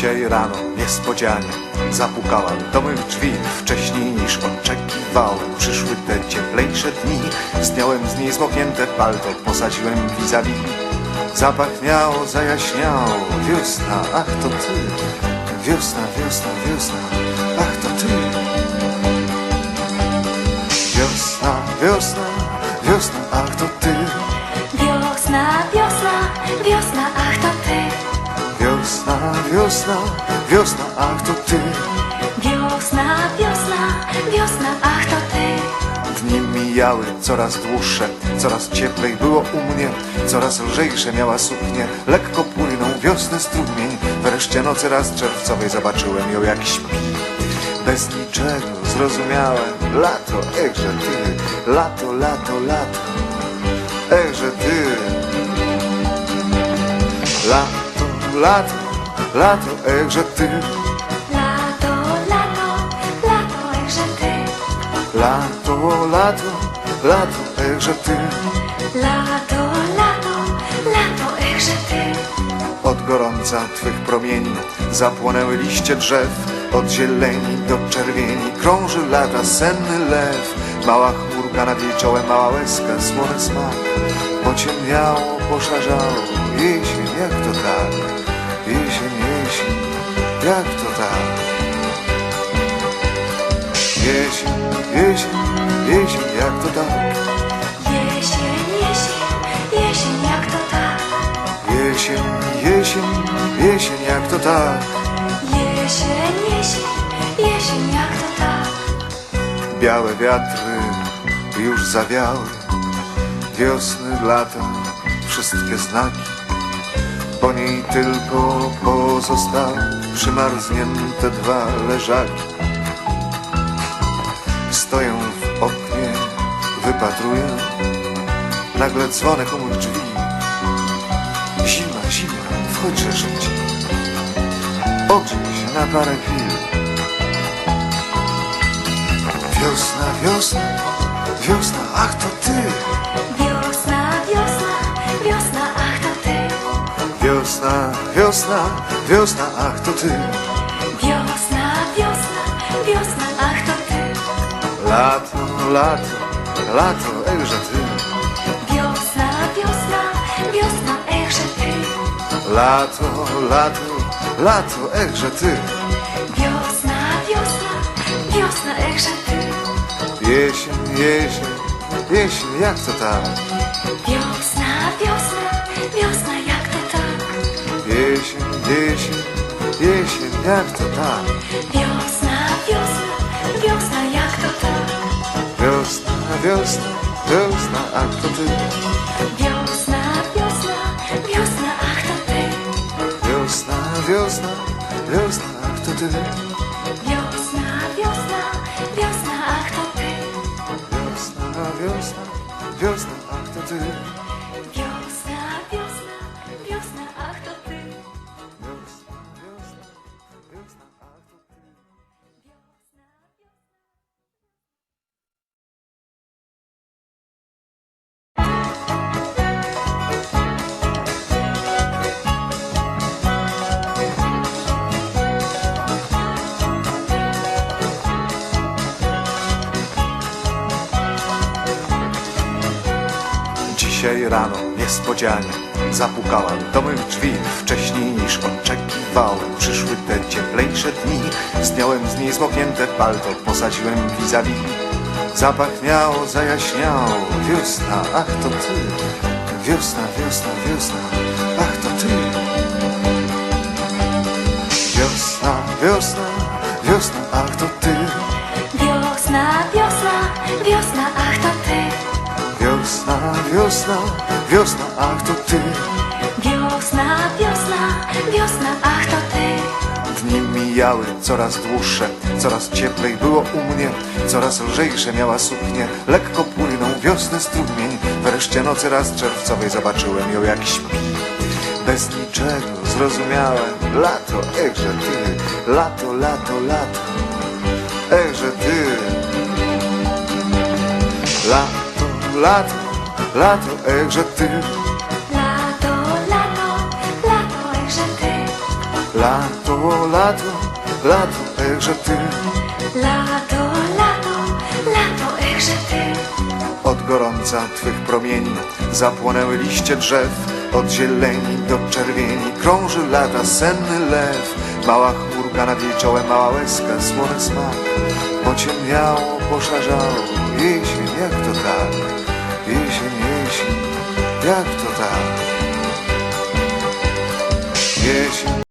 Dzisiaj rano niespodzianie zapukałem do mych drzwi. Wcześniej niż oczekiwałem przyszły te cieplejsze dni. Zdjąłem z niej zmoknięte palto, posadziłem vis-a-vis. Zapachniało, zajaśniało, wiosna, ach to ty. Wiosna, wiosna, wiosna, ach to ty. Wiosna, wiosna, wiosna, ach to ty. Wiosna, wiosna, wiosna, ach to ty. Wiosna, wiosna, wiosna, ach to ty. Wiosna, wiosna, wiosna, ach to ty. Dni mijały coraz dłuższe, coraz cieplej było u mnie, coraz lżejsze miała suknię, lekko płynął wiosny strumień. Wreszcie nocy raz czerwcowej zobaczyłem ją jak śpi. Bez niczego zrozumiałem, lato, echże ty, lato, lato, lato, echże ty. Lato, lato, lato, echże ty. Lato, lato, lato, echże ty. Lato, lato, lato, echże ty. Lato, lato, lato, echże ty. Od gorąca twych promieni zapłonęły liście drzew. Od zieleni do czerwieni krąży lata senny lew. Mała chmurka nad jej czołem, mała łezka, słony smak. Pociemniało, poszarzało, jesień, jak to tak? Jesień, jesień, jak to tak? Jesień, jesień, jesień, jak to tak? Jesień, jesień, jesień, jak to tak? Jesień, jesień, jesień, jak to tak? Jesień, jesień, jesień, jak to tak? Białe wiatry już zawiały, wiosny, lata, wszystkie znaki. Po niej tylko pozostały przymarznięte dwa leżaki. Stoję w oknie, wypatruję, nagle dzwonek u mych drzwi. Zima, zima, wchodźże życie, ogrzej się na parę chwil. Wiosna, wiosna, wiosna, ach to ty. Wiosna, wiosna, wiosna, ach to ty. Wiosna, wiosna, wiosna, ach to ty. Wiosna, wiosna, wiosna, ach to ty. Lato, lato, lato, echże ty. Wiosna, wiosna, wiosna, echże ty. Lato, lato, lato, echże ty. Wiosna, wiosna, wiosna, echże ty. Jesień, jesień, jesień, jak to tak? Wiosna, wiosna, wiosna, jak to tak? Jesień, jesień, jesień, jak to tak? Wiosna, wiosna, wiosna, jak to tak? Wiosna, wiosna, wiosna, ach to ty. Wiosna, wiosna, wiosna, ach to ty. Wiosna, wiosna, wiosna, ach to ty. Wiosna, wiosna, wiosna, ach to ty. Wiosna, wiosna, wiosna, ach to ty. Wiosna, wiosna, wiosna, ach to ty. Wiosna, wiosna, wiosna, ach to ty. Dzisiaj rano niespodzianie zapukałem do mych drzwi. Wcześniej niż oczekiwałem przyszły te cieplejsze dni. Zdjąłem z niej zmoknięte palto, posadziłem vis-a-vis. Zapachniało, zajaśniało, wiosna, ach to ty. Wiosna, wiosna, wiosna, ach to ty. Wiosna, wiosna, wiosna, ach to ty. Wiosna, wiosna, wiosna, ach to ty. Wiosna, wiosna, wiosna, ach to ty. Wiosna, wiosna, wiosna, ach to ty. Dni mijały coraz dłuższe, coraz cieplej było u mnie, coraz lżejsze miała suknię, lekko płynął wiosny strumień. Wreszcie nocy raz czerwcowej zobaczyłem ją jak śpi. Bez niczego zrozumiałem, lato, echże ty, lato, lato, lato, echże ty. Lato, lato, lato, echże ty. Lato, lato, lato, echże ty. Lato, lato, lato, echże ty. Lato, lato, lato, echże ty. Od gorąca twych promieni zapłonęły liście drzew. Od zieleni do czerwieni krąży lata senny lew. Mała chmurka nad jej czołem, mała łezka, słony smak. Pociemniało, poszarzało, jesień, jak to tak? Jesień, jesień, jak to tak? Jesień.